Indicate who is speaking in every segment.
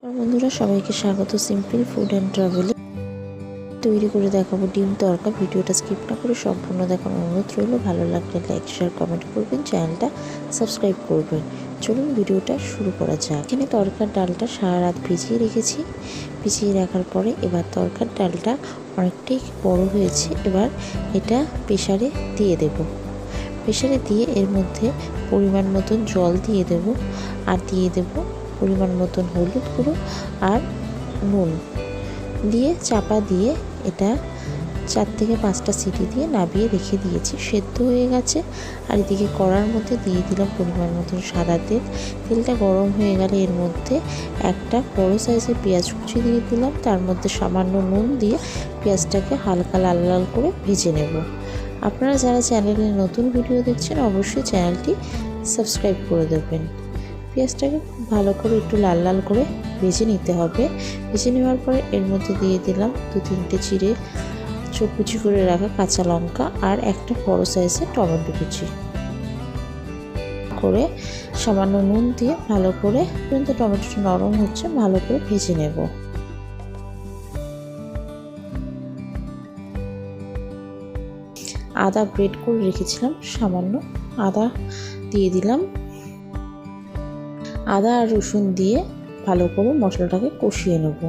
Speaker 1: বন্ধুরা সবাইকে স্বাগত সিম্পল ফুড অ্যান্ড ট্রাভেলে। তৈরি করে দেখাবো ডিম তড়কা। ভিডিওটা স্কিপ না করে সম্পূর্ণ দেখার অনুরোধ রইল। ভালো লাগলে লাইক শেয়ার কমেন্ট করবেন, চ্যানেলটা সাবস্ক্রাইব করবেন। চলুন ভিডিওটা শুরু করা যাক। এখানে তড়কার ডালটা সারা রাত ভিজিয়ে রেখেছি। ভিজিয়ে রাখার পরে এবার তড়কার ডালটা অনেকটাই বড় হয়েছে। এবার এটা প্রেসারে দিয়ে দেব। প্রেসারে দিয়ে এর মধ্যে পরিমাণ মতন জল দিয়ে দেব, আর দিয়ে দেব পরিমাণ মতন হলুদ গুঁড়ো আর নুন দিয়ে চাপা দিয়ে এটা 4 থেকে 5টা সিটি দিয়ে নামিয়ে রেখে দিয়েছি। সেদ্ধ হয়ে গেছে। আর এদিকে কড়ার মধ্যে দিয়ে দিলাম পরিমাণ মতন সাদা তেল। তেলটা গরম হয়ে গেলে এর মধ্যে একটা বড় সাইজের পেঁয়াজ কুচি দিয়ে দিলাম। তার মধ্যে সামান্য নুন দিয়ে পেঁয়াজটাকে হালকা লাল লাল করে ভেজে নেব। আপনারা যারা চ্যানেলে নতুন ভিডিও দেখছেন অবশ্যই চ্যানেলটি সাবস্ক্রাইব করে দেবেন। পেঁয়াজটাকে ভালো করে একটু লাল লাল করে ভেজে নিতে হবে। ভেজে নেওয়ার পরে এর মধ্যে দিয়ে দিলাম 2-3টে চিড়ে কুচি করে রাখা কাঁচা লঙ্কা আর একটা বড় সাইজের টমেটো কুচি করে সামান্য নুন দিয়ে ভালো করে পর্যন্ত টমেটোটা নরম হচ্ছে ভালো করে ভেজে নেব। আদা গ্রেট করে রেখেছিলাম, সামান্য আদা দিয়ে দিলাম। আদা আর রসুন দিয়ে ভালো করে মশলাটাকে কষিয়ে নেব।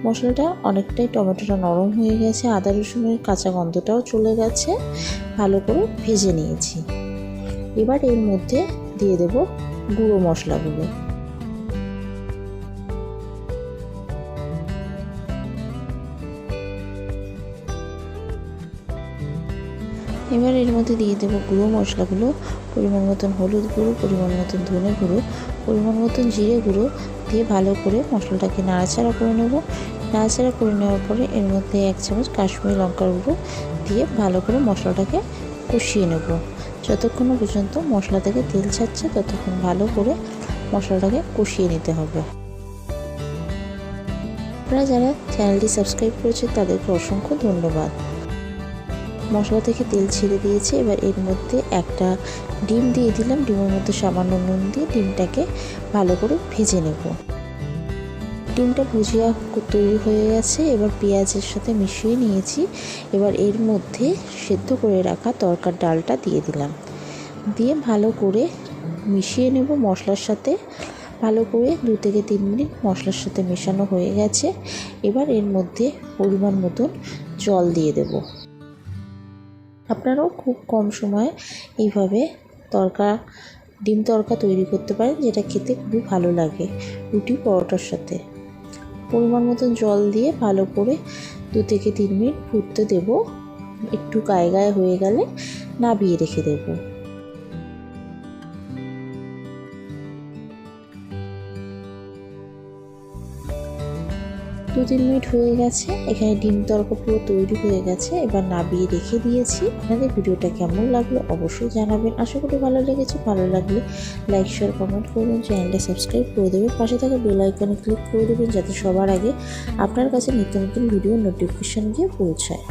Speaker 1: মশলাটা অনেকটাই টমেটোটা নরম হয়ে গেছে, আদা রসুনের কাঁচা গন্ধটাও চলে গেছে, ভালো করে ভেজে নিয়েছি। এবার এর মধ্যে দিয়ে দেব গুঁড়ো মশলাগুলো। এবার এর মধ্যে দিয়ে দেবো গুঁড়ো মশলাগুলো, পরিমাণ মতন হলুদ গুঁড়ো, পরিমাণ মতন ধনে গুঁড়ো, পরিমাণ মতন জিরে গুঁড়ো দিয়ে ভালো করে মশলাটাকে নাড়াচাড়া করে নেব। নাড়াচাড়া করে নেওয়ার পরে এর মধ্যে 1 চামচ কাশ্মীরি লঙ্কার গুঁড়ো দিয়ে ভালো করে মশলাটাকে কষিয়ে নেব। যতক্ষণ পর্যন্ত মশলা থেকে তেল ছাড়ছে ততক্ষণ ভালো করে মশলাটাকে কষিয়ে নিতে হবে। আপনারা যারা চ্যানেলটি সাবস্ক্রাইব করেছে তাদেরকে অসংখ্য ধন্যবাদ। মশলা থেকে তেল ছেড়ে দিয়েছে। এবার এর মধ্যে একটা ডিম দিয়ে দিলাম। ডিমের মধ্যে সামান্য নুন দিয়ে ডিমটাকে ভালো করে ভেজে নেব। ডিমটা ভুজিয়া তৈরি হয়ে গেছে। এবার পেঁয়াজের সাথে মিশিয়ে নিয়েছি। এবার এর মধ্যে সেদ্ধ করে রাখা তড়কার ডালটা দিয়ে দিলাম। দিয়ে ভালো করে মিশিয়ে নেব মশলার সাথে। ভালো করে 2 থেকে 3 মিনিট মশলার সাথে মেশানো হয়ে গেছে। এবার এর মধ্যে পরিমাণ মতন জল দিয়ে দেব। আপনারাও খুব কম সময়ে এইভাবে ডিম তড়কা তৈরি করতে পারেন, যেটা খেতে খুবই ভালো লাগে রুটি পরোটার সাথে। পরিমাণ মতন জল দিয়ে ভালো করে 2 থেকে 3 মিনিট ফুটতে দেব। একটু গায়ে গায়ে হয়ে গেলে নামিয়ে রেখে দেব। 2-3 মিনিট হয়ে গেছে। এখানে ডিম তড়কা পুরো তৈরি হয়ে গেছে। এবার নামিয়ে রেখে দিয়েছি। আপনাদের ভিডিওটা কেমন লাগলো অবশ্যই জানাবেন। আশা করি ভালো লেগেছে। ভালো লাগলে লাইক শেয়ার কমেন্ট করবেন, চ্যানেলটা সাবস্ক্রাইব করে দেবেন, পাশে থাকা বেল আইকনে ক্লিক করে দেবেন যাতে সবার আগে আপনার কাছে নিত্য নতুন ভিডিও নোটিফিকেশন গিয়ে পৌঁছায়।